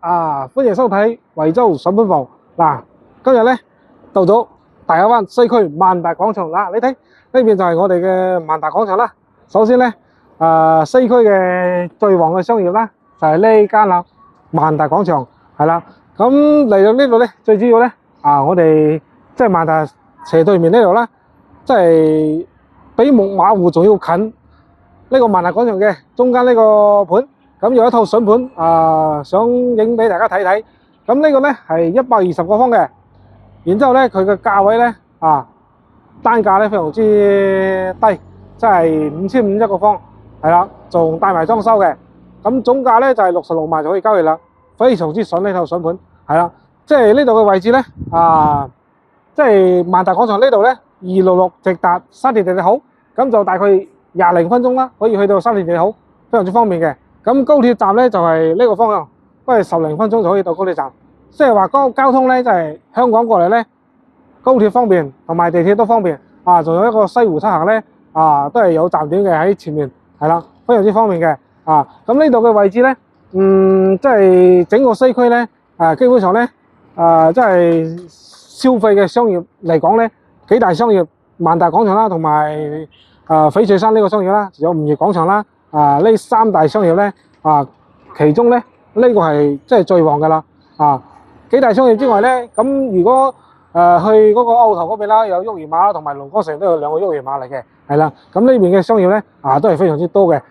歡迎收睇惠州上本房。今日咧到咗大亞灣西區萬達廣場啦。你睇呢邊就係我哋嘅萬達廣場啦。首先咧，西區嘅最旺嘅商業啦，就係呢間啦，萬達廣場係啦。咁嚟到呢度咧，最主要咧，我哋即係萬達斜對面呢度啦，即係比木馬湖仲要近呢個萬達廣場嘅中間呢個盤。咁有一套筍盤想影俾大家睇睇。咁呢個咧係120個方嘅，然之後咧佢嘅價位咧單價咧非常之低，即係5500一個方，係啦，仲帶埋裝修嘅。咁總價咧就係66萬就可以交易啦，非常之筍呢套筍盤，係啦，即係呢度嘅位置咧即係萬達廣場呢度咧266直達沙田地鐵口，咁就大概20零分鐘啦，可以去到沙田地鐵口，非常之方便嘅。咁高鐵站咧就係呢個方向，都係10零分鐘就可以到高鐵站。即係話嗰個交通咧，就係香港過嚟咧，高鐵方便，同埋地鐵都方便。仲有一個西湖七行咧，都係有站點嘅喺前面，係啦，非常之方便嘅。咁呢度嘅位置咧，即係整個西區咧，基本上咧，即係消費嘅商業嚟講咧，幾大商業，萬達廣場啦，同埋翡翠山呢個商業啦，仲有吳業廣場啦。呢三大商業咧，其中咧呢個係即係最旺噶啦。幾大商業之外咧，咁如果去嗰個澳頭嗰邊啦，有沃爾瑪啦，同埋龍崗城都有2個沃爾瑪嚟嘅，係啦。咁呢邊嘅商業咧，都係非常之多嘅。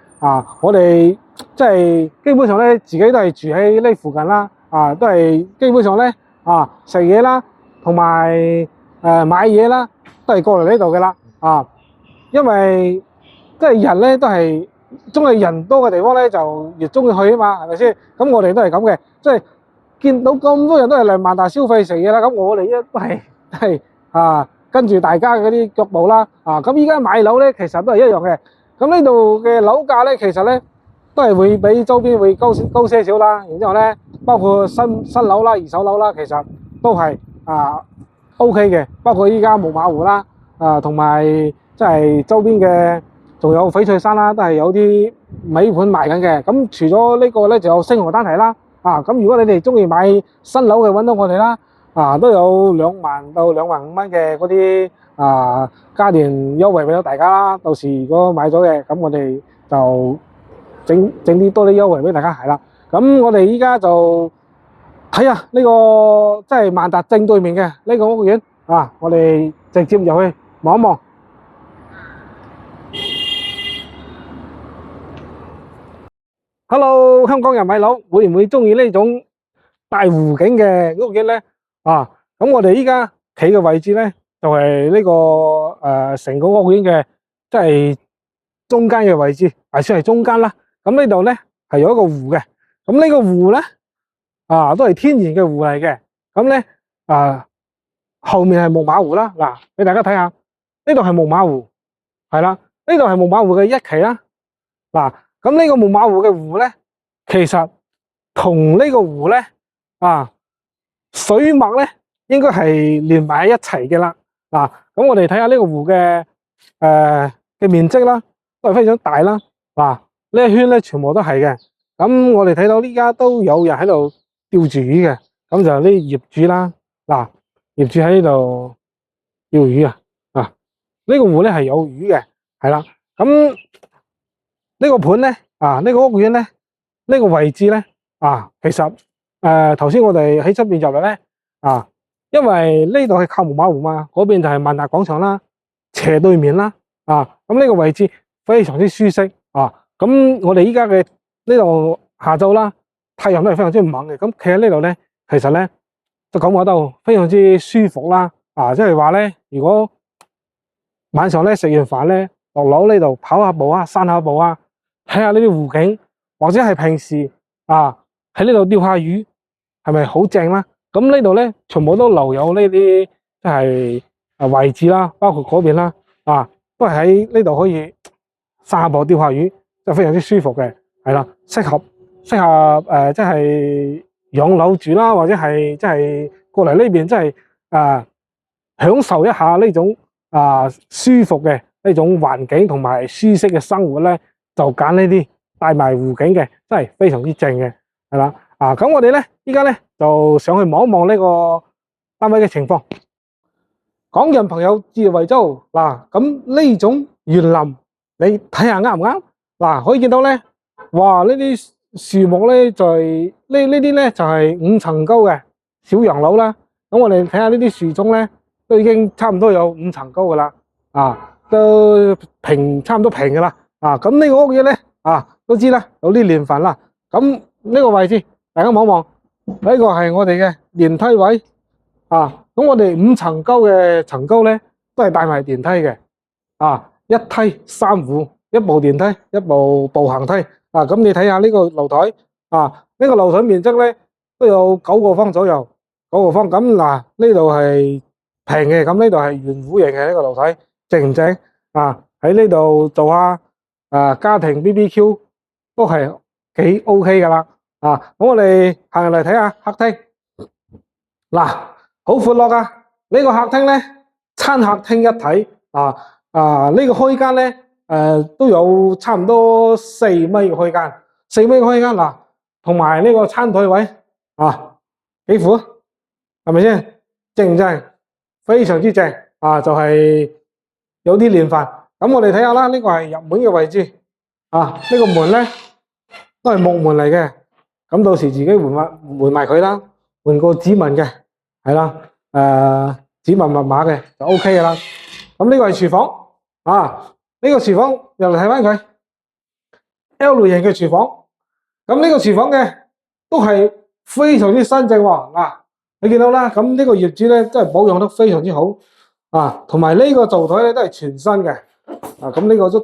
我哋即係基本上咧，自己都係住喺呢附近啦。都係基本上咧，食嘢啦，同埋買嘢啦，都係過嚟呢度嘅啦。因為即係人咧都係中意人多嘅地方咧，就越中意去啊嘛，係咪先？咁我哋都係咁嘅，即係見到咁多人都係嚟萬達消費食嘢啦，咁我哋都係跟住大家嗰啲腳步啦。咁依家買樓咧，其實都係一樣嘅。咁呢度嘅樓價咧，其實咧都係會比周邊會高些少啦。然之後咧，包括新樓啦、二手樓啦，其實都係OK 嘅。包括依家木馬湖啦，同埋即係周邊嘅。仲有翡翠山啦，都係有啲尾盤賣緊嘅。咁除咗呢個咧，就有星河單體啦。咁如果你哋中意買新樓嘅，揾到我哋啦。都有2萬到2萬5蚊嘅嗰啲家電優惠俾到大家啦。到時如果買咗嘅，咁我哋就整啲多啲優惠俾大家，係啦。咁我哋依家就睇下呢個即係萬達正對面嘅呢個屋苑我哋直接入去望一望。Hello， 香港人買樓會唔會中意呢種大湖景嘅屋苑咧？咁我哋依家企嘅位置咧，就係呢個成個屋苑嘅即係中間嘅位置，算係中間啦。咁呢度咧係有一個湖嘅，咁呢個湖咧都係天然嘅湖嚟嘅。咁咧後面係木馬湖啦。俾大家睇下，呢度係木馬湖，係啦，呢度係木馬湖嘅一期啦。咁呢個木馬湖嘅湖咧，其實同呢個湖咧水脈咧應該係連埋喺一齊嘅啦。咁我哋睇下呢個湖嘅面積啦，都係非常大啦。呢一圈咧全部都係嘅。咁我哋睇到呢家都有人喺度釣住魚嘅，咁就係呢業主啦。業主喺呢度釣魚呢個湖咧係有魚嘅，係啦。咁呢個盤咧，呢個屋苑咧，呢個位置咧，其實頭先我哋喺出邊入嚟咧，因為呢度係靠木馬湖嘛，嗰邊就係萬達廣場啦，斜對面啦，咁呢個位置非常之舒適。咁我哋依家嘅呢度下晝啦，太陽都係非常之猛嘅，咁企喺呢度咧，其實咧就感覺到非常之舒服啦。即係話咧，如果晚上咧食完飯咧，落樓呢度跑下步散下步睇下呢啲湖景，或者係平時喺呢度釣下魚，係咪好正啦？咁呢度咧全部都留有呢啲即係位置啦，包括嗰邊啦，都係喺呢度可以散下步釣下魚，就非常之舒服嘅，係啦，適合即係養老住啦，或者係即係過嚟呢邊即係享受一下呢種舒服嘅呢種環境同埋舒適嘅生活咧，就揀呢啲帶埋湖景嘅，真係非常之正嘅，係啦。咁我哋咧依家咧就上去望一望呢個單位嘅情況。港人朋友至惠州嗱，咁呢種園林你睇下啱唔啱？嗱，可以見到咧，哇！呢啲樹木咧就係呢啲咧就係5層高嘅小洋樓啦。咁我哋睇下呢啲樹種咧，都已經差唔多有5層高噶啦，都差唔多平噶啦。咁呢個屋嘢咧，都知啦，有啲年份啦。咁呢個位置，大家望一望，呢個係我哋嘅電梯位。咁我哋5層高嘅層高咧，都係帶埋電梯嘅。一梯3戶，一部電梯，一部步行梯。咁你睇下呢個露台，呢個露台面積咧都有9個方左右，9個方。咁嗱，呢度係平嘅，咁呢度係圓弧形嘅呢個露台，正唔正？喺呢度做下家庭 BBQ 都係幾 OK 噶啦。咁我哋行入嚟睇下客廳，嗱，好闊落噶。呢個客廳咧，餐客廳一體。呢個開間咧，都有差唔多4米嘅開間，4米嘅開間嗱，同埋呢個餐台位幾闊，係咪先？正唔正？非常之正就係有啲年份。咁我哋睇下啦，呢個係入門嘅位置呢個門咧都係木門嚟嘅。咁到時自己換埋佢啦，換個指紋嘅，係啦，指紋密碼嘅就 OK 噶啦。咁呢個係廚房。呢個廚房入嚟睇翻佢 L 型嘅廚房。咁呢個廚房嘅都係非常之新淨喎。你見到啦，咁呢個業主咧真係保養得非常之好。同埋呢個灶台咧都係全新嘅。咁呢個都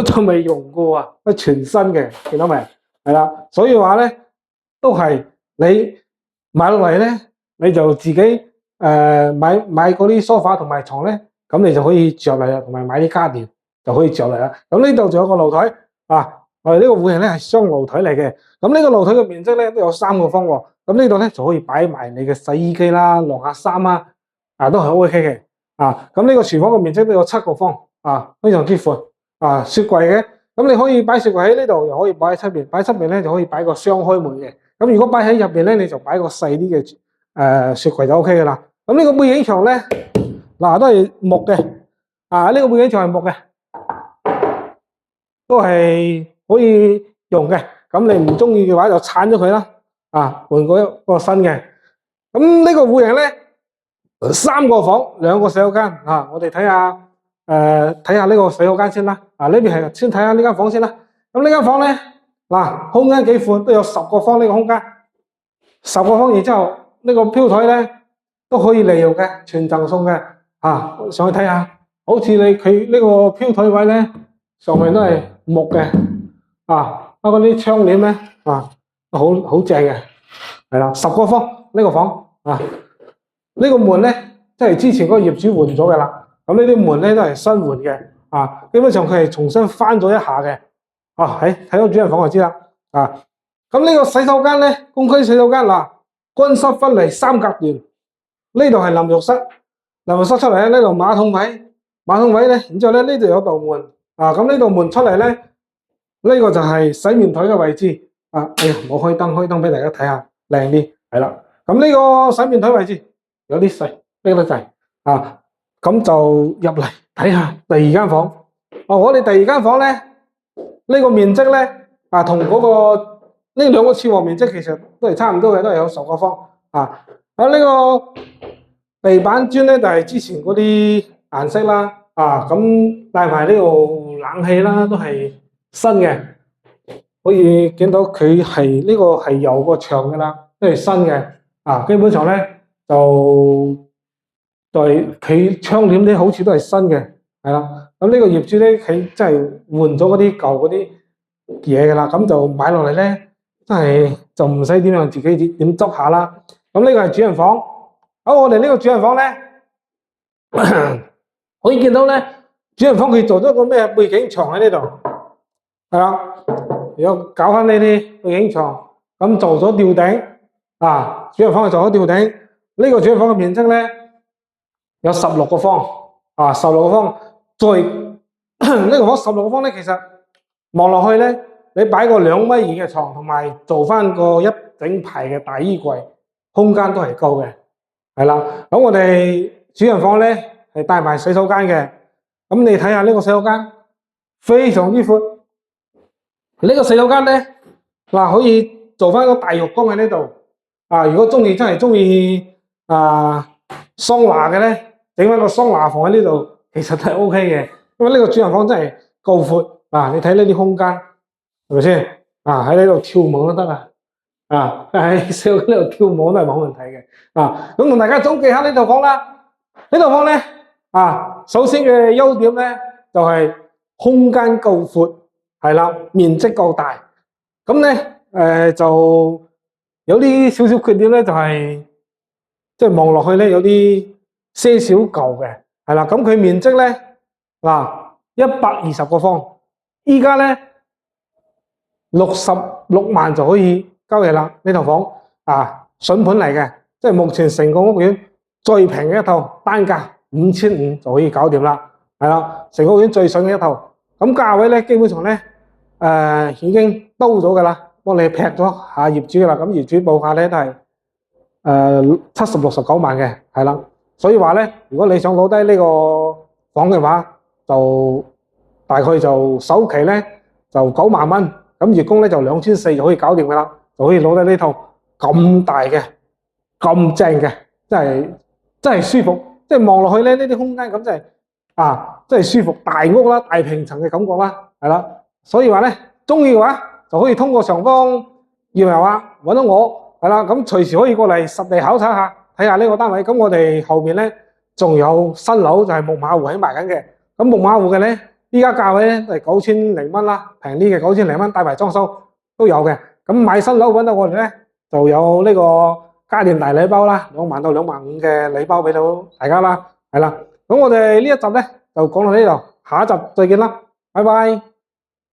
仲未用過啊，都全新嘅，見到未？係啦，所以話咧都係你買落嚟咧，你就自己買嗰啲梳化同埋床咧。咁你就可以着嚟啦，同埋買啲家電就可以着嚟啦。咁呢度仲有個露台我哋呢個戶型咧係雙露台嚟嘅。咁呢個露台嘅面積咧都有3個方喎。咁呢度咧就可以擺埋你嘅洗衣機啦、晾下衫都係 OK 嘅。咁呢個廚房嘅面積都有7個方非常之闊。雪櫃嘅，咁你可以擺雪櫃喺呢度，又可以擺喺出邊。擺喺出邊咧就可以擺個雙開門嘅。咁如果擺喺入邊咧，你就擺個細啲嘅雪櫃就 OK 噶啦。咁呢個背景牆咧。都係木嘅，呢個背景牆係木嘅，都係可以用嘅。咁你唔中意嘅話就鏟咗佢啦，換個新嘅。咁呢個戶型咧，3個房，2個洗手間。我哋睇下呢個洗手間先啦。呢邊係先睇下呢間房先啦。咁呢間房咧，空間幾闊，都有10個方呢個空間，10個方。然之後呢個飄台咧都可以利用嘅，全贈送嘅。上去睇下，好似佢呢個飄台位咧，上面都係木嘅，包括啲窗簾咧，好正嘅，係啦，10個方呢個房，呢個門咧，即係之前嗰個業主換咗嘅啦，咁呢啲門咧都係新換嘅，基本上佢係重新翻咗一下嘅，睇到主人房就知啦，咁呢個洗手間咧，公區洗手間乾濕分離3格段，呢度係淋浴室。淋浴室出嚟咧，呢度馬桶位咧，然之後咧呢度有道門，咁呢道門出嚟咧，呢個就係洗面台嘅位置，哎呀，我開燈俾大家睇下，靚啲，係啦，咁呢個洗面台位置有啲細，逼得滯，咁就入嚟睇下第2間房，我哋第2間房咧，呢個面積咧，同嗰個呢2個廁王面積其實都係差唔多嘅，都係有10個方，呢個。地板磚咧就係之前嗰啲顏色啦，咁帶埋呢個冷氣啦，都係新嘅，可以見到佢係呢個係油個牆噶啦，都係新嘅，基本上咧就佢窗簾咧好似都係新嘅，係啦，咁呢個業主咧佢真係換咗嗰啲舊嗰啲嘢噶啦，咁就買落嚟咧真係就唔使點樣自己點執下啦，咁呢個係主人房。好，我哋呢個主人房咧，可以見到咧，主人房佢做咗個咩背景牆喺呢度，係啦，如果搞翻呢啲背景牆，咁做咗吊頂，主人房係做咗吊頂，呢個主人房嘅面積咧有16個方，16個方，再呢個房16個方咧，其實望落去咧，你擺個2米2嘅床，同埋做翻個1整排嘅大衣櫃，空間都係夠嘅，係啦。咁我哋主人房咧係帶埋洗手間嘅，咁你睇下呢個洗手間非常之闊，呢個洗手間咧嗱可以做翻個大浴缸喺呢度，啊如果真係中意桑拿嘅咧，整翻個桑拿房喺呢度，其實都係 OK 嘅，因為呢個主人房真係夠闊啊！你睇呢啲空間係咪先？啊喺呢度跳舞都得啊！啊喺洗手間呢度跳舞都係冇問題嘅啊！咁同大家總結下呢套房啦，呢套房咧首先嘅優點咧就係空間夠闊，係啦，面積夠大。咁咧就有啲少少缺點咧，就係即係望落去咧有啲些少舊嘅，係啦。咁佢面積咧120個方，依家咧66萬就可以交易啦。呢套房筍盤嚟嘅，即係目前成個屋苑最平嘅一套，單價5500就可以搞掂啦，係啦，成個屋苑最筍嘅一套。咁價位咧基本上咧已經兜咗噶啦，幫你劈咗下業主噶啦。咁業主報價咧都係70、69萬嘅，係啦。所以話咧，如果你想攞低呢個房嘅話，就大概就首期咧就9萬蚊，咁月供咧就2400就可以搞掂噶啦，就可以攞低呢套咁大嘅、咁正嘅，真係舒服。即係望落去咧，呢啲空間咁真係舒服，大屋啦，大平層嘅感覺啦，係啦。所以話咧，中意嘅話就可以通過上方二維碼揾到我，係啦。咁隨時可以過嚟實地考察下，睇下呢個單位。咁我哋後面咧仲有新樓就係木馬湖喺賣緊嘅。咁木馬湖嘅咧，依家價位咧係9000零蚊啦，平啲嘅9000零蚊，帶埋裝修都有嘅。咁買新樓揾到我哋咧，就有呢個家電大禮包啦，2萬到2萬5嘅禮包俾到大家啦，係啦。咁我哋呢一集咧就講到呢度，下一集再見啦，拜拜。